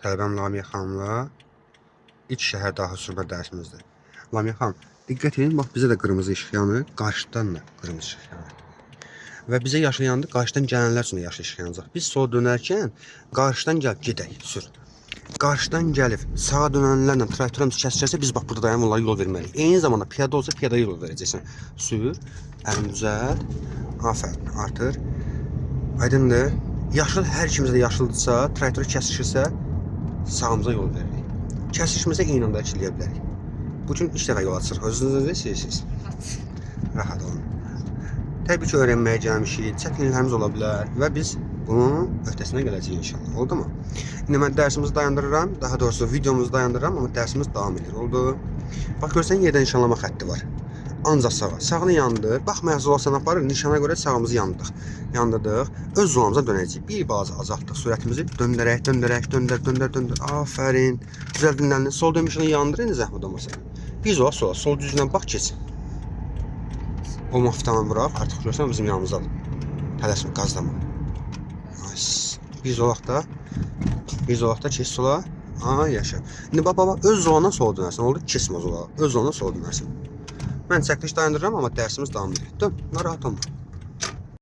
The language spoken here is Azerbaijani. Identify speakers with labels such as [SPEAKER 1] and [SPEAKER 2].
[SPEAKER 1] Tələbəm Lamiyə xanımla iç şəhər daxil sürmə dərsimizdir. Lamiyə xanım, diqqət edin, bax bizə də qırmızı işıq yanır, qarşıdan da qırmızı işıq yanır. Və bizə yaşıl yandı, qarşıdan gələnlər üçün də yaşıl işıq yanacaq. Biz sola dönərkən qarşıdan gəlib gedək, sür. Qarşıdan gəlib sağa dönənlərlə traktorun kəsəcəksə biz bax burada dayanıb onlara yol verməliyik. Eyni zamanda piyada olsa piyada yol verəcəksən. Sür, əlini düzəlt, afərin, artır. Aydındır. Yaşıl hər kimizdə yaşıldırsa, traktor kəsişirsə sağımıza yol veririk. Kəsişmirsə eyni anda eləyə bilərik. Bu gün 3 dəfə yol açırıq. Özünüzü necə istəyirsiniz? Rahat olun. Təbii ki, öyrənməyə gəlmişik, çətinliklərimiz ola bilər və biz bunun öhdəsindən gələcəyik inşallah. Oldu mu? İndi mən dərsimizi dayandırıram, daha doğrusu videomuzu dayandırıram, amma dərsimiz davam edir. Oldu? Bax, görsən yerdə nişanlama xətti var. Ancaq sağa. Sağını yandır. Baxmayaq zolasına aparır, nişana görə sağımızı yandırdıq. Öz zolamıza dönəcəyik. Bir balaca azaltdıq sürətimizi. Döndərək. Döndər. Afərin. Düzəldin əlini. Sol dönmüşünü yandır, indi zəhmət olmasa. Bir zola sola. Sol düzündən bax, keç. O maftanı bıraq. Artıq görsən bizim yanımızdadır. Tələsmə, qazlama. Bir zolaqda. Bir zolaqda keç sola. Yaşa. İndi bax, öz zolandan sola dönərsən. Oldu, keçmə zola. Öz zolandan sola dönərsən. Mən çəkiliş dayandırıram, amma dərsimiz davam edir. Dön, narahat olma.